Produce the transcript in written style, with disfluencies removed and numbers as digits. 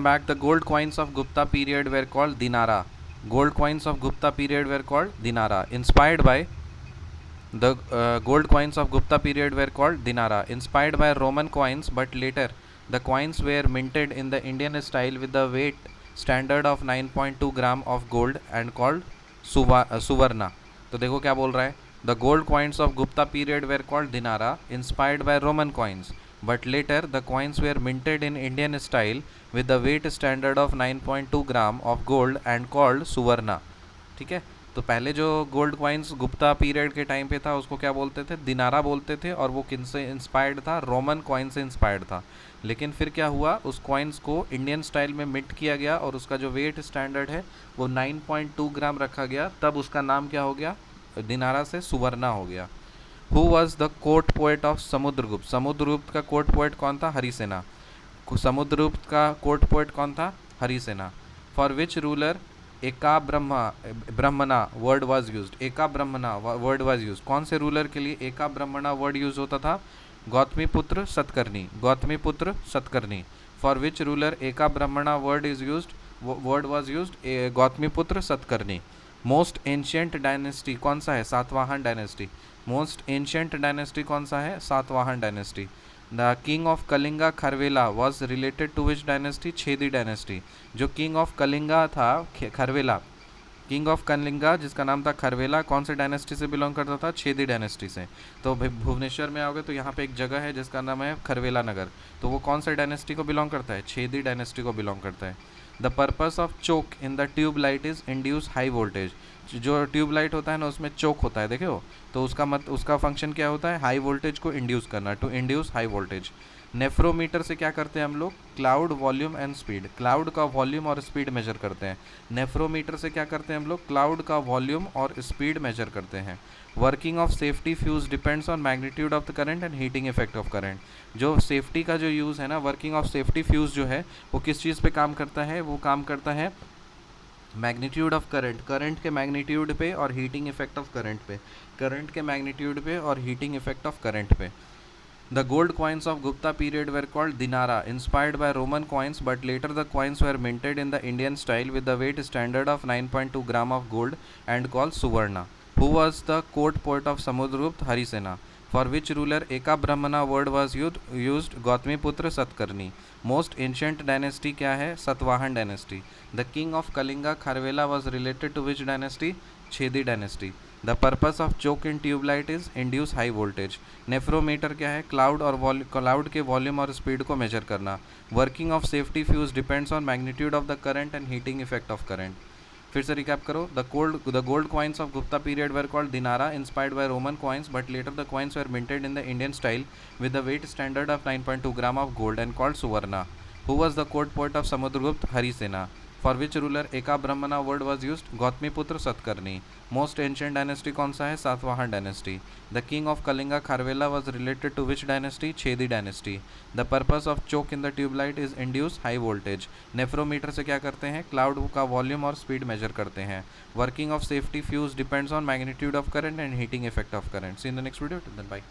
Back, the gold coins of Gupta period were called dinara. Gold coins of Gupta period were called dinara. Inspired by the gold coins of Gupta period were called dinara, inspired by Roman coins, but later the coins were minted in the Indian style with the weight standard of 9.2 gram of gold and called suvarna. तो देखो क्या बोल रहा है, the gold coins of Gupta period were called dinara, inspired by Roman coins, but later the coins were minted in Indian style with the weight standard of 9.2 gram of gold and called suvarna. ठीक है, तो पहले जो gold coins Gupta period के time पे था उसको क्या बोलते थे, दिनारा बोलते थे, और वो किन से इंस्पायर्ड था, रोमन कॉइन से इंस्पायर्ड था। लेकिन फिर क्या हुआ, उस कॉइन्स को इंडियन स्टाइल में मिंट किया गया और उसका जो वेट स्टैंडर्ड है वो 9.2 ग्राम रखा गया, तब उसका नाम क्या हो गया, दिनारा से सुवर्णा हो गया। Who was the court poet of Samudragupta? Samudragupta का कोर्ट पोएट कौन था? हरिसेना। समुद्रगुप्त का कोर्ट पोएट कौन था? हरिसेना। फॉर विच रूलर एका ब्रह्मणा वर्ड वाज यूज्ड? एका ब्रह्मणा वर्ड वाज यूज्ड, कौन से रूलर के लिए एका ब्रह्मणा वर्ड यूज होता था? Gautamiputra Satakarni. Gautamiputra Satakarni. For which ruler एका ब्रह्मणा word is used? Word was used Gautamiputra Satakarni. Most ancient dynasty कौन सा है? Satavahana dynasty. Most ancient dynasty कौन सा है? Satavahana dynasty. The king of Kalinga Kharavela was related to which dynasty? Chedi dynasty. जो किंग ऑफ कलिंगा था खरवेला, किंग ऑफ कलिंगा जिसका नाम था खरवेला, कौन से डायनेस्टी से बिलोंग करता था? छेदी डायनेस्टी से। तो भुवनेश्वर में आओगे तो यहाँ पे एक जगह है जिसका नाम है खरवेला नगर, तो वो कौन से डायनेस्टी को बिलोंग करता है? छेदी डायनेस्टी को बिलोंग करता है। The purpose of choke in the tube light is induce high voltage. जो ट्यूब लाइट होता है ना उसमें चोक होता है, देखो, तो उसका फंक्शन क्या होता है? हाई वोल्टेज को इंड्यूस करना, to induce high voltage. Nephrometer से क्या करते हैं हम लोग? Cloud volume and speed, cloud का वॉल्यूम और स्पीड मेजर करते हैं। नेफ्रोमीटर से क्या करते हैं हम लोग? क्लाउड का वॉल्यूम और स्पीड मेजर करते हैं। Working of safety fuse depends on magnitude of the current and heating effect of current. जो सेफ्टी का जो यूज़ है ना, वर्किंग ऑफ सेफ्टी फ्यूज जो है वो किस चीज़ पे काम करता है? वो काम करता है मैग्नीट्यूड ऑफ करंट, करंट के मैग्नीट्यूड पे और हीटिंग इफेक्ट ऑफ करंट पे, करंट के मैग्नीट्यूड पे और हीटिंग इफेक्ट ऑफ करंट पे। The gold coins of Gupta period were called dinara, inspired by Roman coins, but later the coins were minted in the Indian style with the weight standard of 9.2 gram of gold and called suvarna. Who was the court poet of Samudragupta? Harisena. For which ruler Eka Brahmana word was used? Gautamiputra Satkarni. Most ancient dynasty क्या है? Satvahan dynasty. The king of Kalinga Kharvela was related to which dynasty? Chedi dynasty. The purpose of choke in tube light is induce high voltage. नेफ्रोमीटर क्या है? Cloud और cloud के volume और speed को measure करना। Working of safety fuse depends on magnitude of the current and heating effect of current. फिर से recap करो। The gold coins of Gupta period were called dinara, inspired by Roman coins, but later the coins were minted in the Indian style with the weight standard of 9.2 gram of gold and called suvarna. Who was the court poet of Samudragupta? Harisena. For which ruler एका ब्रह्मणा word was used? Gautamiputra Satakarni. Most ancient dynasty कौन सा है? Satavahana dynasty. The king of Kalinga Kharavela was related to which dynasty? Chedi dynasty. The purpose of choke in the tubelight is induce high voltage. Nephrometer से क्या करते हैं? Cloud का वॉल्यूम और स्पीड मेजर करते हैं। Working of safety fuse depends on magnitude of current and heating effect of current. See in the next video, till then bye.